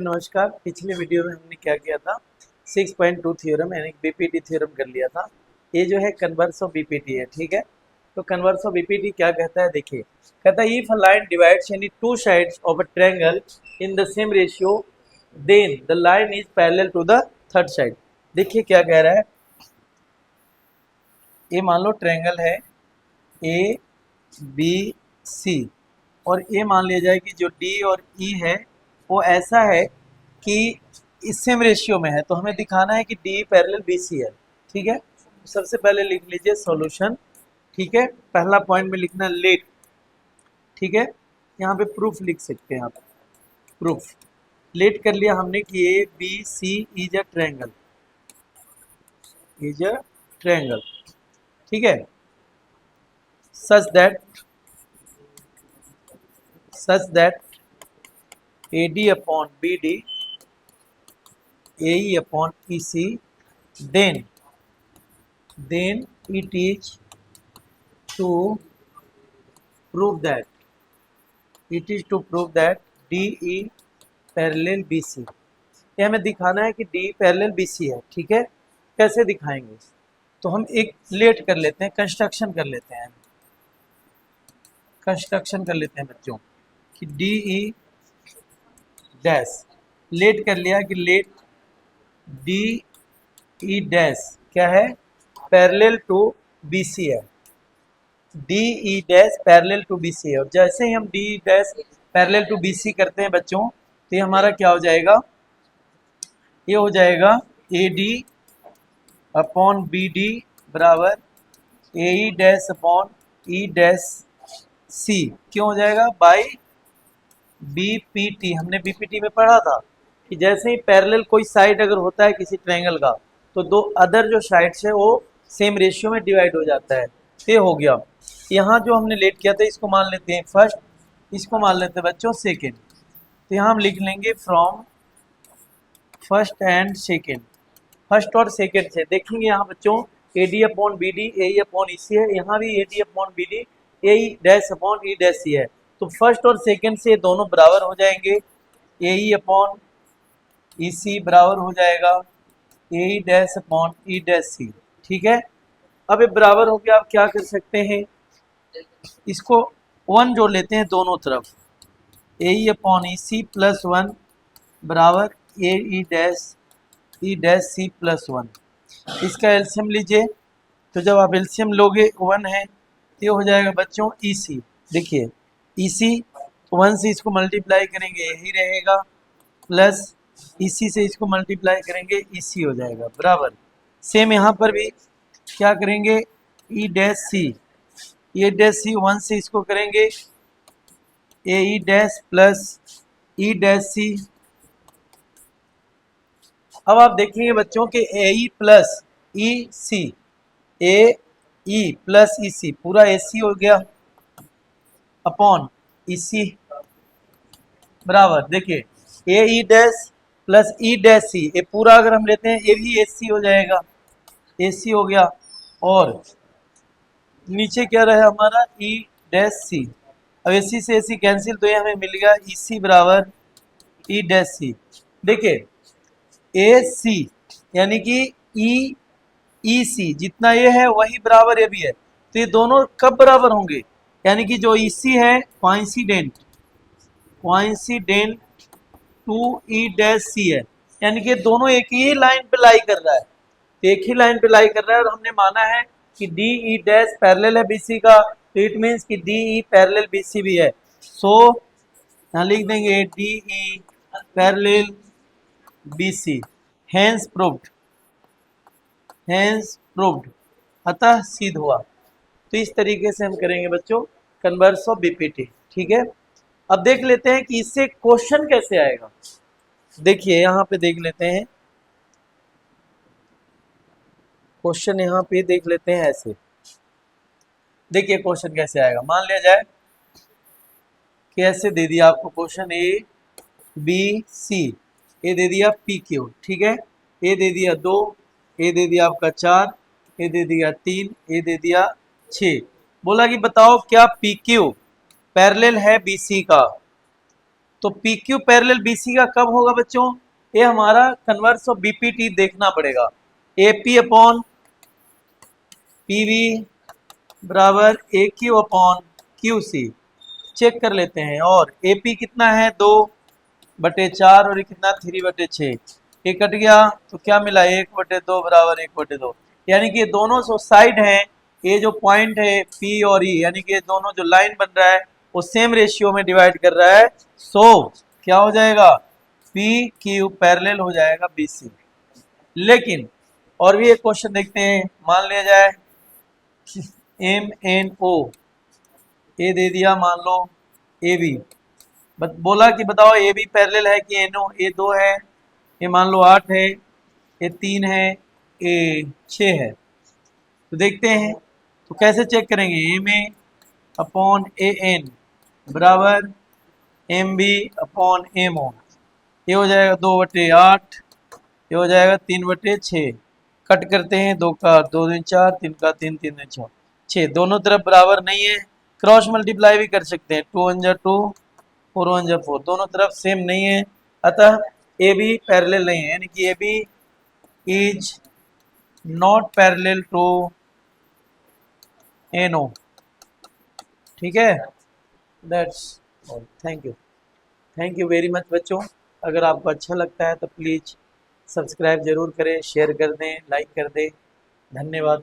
नमस्कार। पिछले वीडियो में हमने क्या किया था, 6.2 थ्योरम यानी बीपीटी थ्योरम कर लिया था। ये जो है कन्वर्स ऑफ बीपीटी है, ठीक है। तो कन्वर्स ऑफ बीपीटी क्या कहता है, देखिए कहता है if a line divides any two sides of a triangle in the same ratio then the line is parallel to the third side. देखिए क्या कह रहा है, ये मान लो ट्रायंगल है ए बी सी और ये मान लिया जाए कि जो डी और ई है वो ऐसा है कि इस सेम रेशियो में है। तो हमें दिखाना है कि डी पैरेलल बी सी है, ठीक है। सबसे पहले लिख लीजिए सॉल्यूशन, ठीक है। पहला पॉइंट में लिखना लेट, ठीक है। यहाँ पे प्रूफ लिख सकते हैं आप, प्रूफ लेट कर लिया हमने कि A B C is a triangle, is a triangle, ठीक है। Such that AD upon BD, AE upon EC, then it is to prove that DE parallel BC। ये हमें दिखाना है कि D पैरेलल BC है, ठीक है। कैसे दिखाएंगे, तो हम एक लेट कर लेते हैं, कंस्ट्रक्शन कर लेते हैं, बच्चों कि DE डैश लेट कर लिया कि लेट डी ई डैश क्या है, पैरेलल टू बी सी है। D E dash parallel to B C है और जैसे ही हम D E dash parallel to B C करते हैं बच्चों, तो ये हमारा क्या हो जाएगा, ये हो जाएगा A D upon B D बराबर A E dash upon E dash C. क्यों हो जाएगा, बाई बीपीटी। हमने बीपीटी में पढ़ा था कि जैसे ही पैरेलल कोई साइड अगर होता है किसी ट्रायंगल का, तो दो अदर जो साइड्स है वो सेम रेशियो में डिवाइड हो जाता है। ये हो गया। यहाँ जो हमने लेट किया था इसको मान लेते हैं फर्स्ट, इसको मान लेते हैं बच्चों सेकेंड। तो यहाँ हम लिख लेंगे from first and second. First और सेकेंड से देखेंगे यहाँ बच्चों A D upon B D A upon E C है, यहाँ भी A D upon B D A dash upon E dash C है। तो फर्स्ट और सेकेंड से दोनों बराबर हो जाएंगे, ए ई अपॉन ई सी बराबर हो जाएगा ए डैश अपॉन ई डैश सी, ठीक है। अब ये बराबर हो गया, आप क्या कर सकते हैं, इसको वन जोड़ लेते हैं दोनों तरफ, A E upon E C plus one बराबर A E dash C plus one. इसका एलसीएम लीजिए, तो जब आप एलसीएम लोगे वन है तो ये हो जाएगा बच्चों ई सी। देखिए ई सी वन से इसको मल्टीप्लाई करेंगे यही रहेगा, प्लस इसी से इसको मल्टीप्लाई करेंगे इसी हो जाएगा बराबर। सेम यहाँ पर भी क्या करेंगे, E dash C, A dash C one से इसको करेंगे A E dash plus E dash C. अब आप देखेंगे बच्चों के ए ई प्लस ई सी, ए ई प्लस ई सी पूरा ए सी हो गया अपॉन ई सी बराबर, देखिए A E dash plus E dash C, ये पूरा अगर हम लेते हैं ये भी ए सी हो जाएगा, ए सी हो गया। और नीचे क्या रहा हमारा ई डैश सी, अब ए सी से ए सी कैंसिल, तो ये हमें मिल गया ई सी बराबर ई डैश सी। देखिए ए सी यानी कि ई ई सी जितना ये है वही बराबर ये भी है, तो ये दोनों कब बराबर होंगे, यानी कि जो ई सी है coincident to E dash C है, यानी कि दोनों एक ही लाइन पे लाई कर रहा है, एक ही लाइन पे लाई कर रहा है। और हमने माना है कि डी ई डैश पैरेलल है बीसी का, तो इट मीन्स कि डी ई पैरेलल बीसी भी है। सो यहाँ लिख देंगे D E parallel BC, hence proved, अतः सिद्ध हुआ। तो इस तरीके से हम करेंगे बच्चों कन्वर्स ऑफ बीपीटी, ठीक है। अब देख लेते हैं कि इससे क्वेश्चन कैसे आएगा। देखिए यहाँ पे देख लेते हैं क्वेश्चन, यहाँ पे देख लेते हैं ऐसे। देखिए क्वेश्चन कैसे आएगा, मान लिया जाए कि ऐसे दे दिया आपको क्वेश्चन ए बी सी, ए दे दिया पी क्यू, ठीक है। ए दे दिया 2, ए दे दिया आपका 4, ए दे दिया 3, ए दे दिया 6। बोला कि बताओ क्या पी क्यू पैरेलल है बी सी का, तो P Q parallel B C का कब होगा बच्चों? ये हमारा कन्वर्स ऑफ बीपीटी देखना पड़ेगा। A P upon P V बराबर A Q upon Q C, check कर लेते हैं। और ए पी कितना है 2/4 और ये कितना 3/6, ये कट गया तो क्या मिला 1/2 बराबर 1/2, यानी कि ये दोनों जो साइड हैं, ये जो पॉइंट है पी और ई, यानी कि ये दोनों जो लाइन बन रहा है वो सेम रेशियो में डिवाइड कर रहा है। सो क्या हो जाएगा? पी क्यू पैरेलल हो जाएगा बी सी। लेकिन और भी एक क्वेश्चन देखते हैं। मान लिया जाए एम एन ओ, ए दे दिया मान लो ए बी, बोला कि बताओ ए बी पैरेलल है कि एन ओ? ए 2 है, ये मान लो 8 है, ये 3 है, ये 6 है। तो देखते हैं तो कैसे चेक करेंगे? M A upon A N बराबर M B upon M O, ये हो जाएगा 2/8, ये हो जाएगा 3/6। कट करते हैं, 2 का 2 दूनी 4, 3 का 3, 3 दूनी 6, 6 दोनों तरफ बराबर नहीं है। क्रॉस मल्टीप्लाई भी कर सकते हैं, 2 1 जा 2, 4 1 जा 4, दोनों तरफ सेम नहीं है, अतः ए बी पैरेलल नहीं है, यानी कि A B is not parallel to N O. ठीक है, that's all. Thank you very much बच्चों। अगर आपको अच्छा लगता है तो प्लीज़ सब्सक्राइब जरूर करें, शेयर कर दें, लाइक कर दें। धन्यवाद।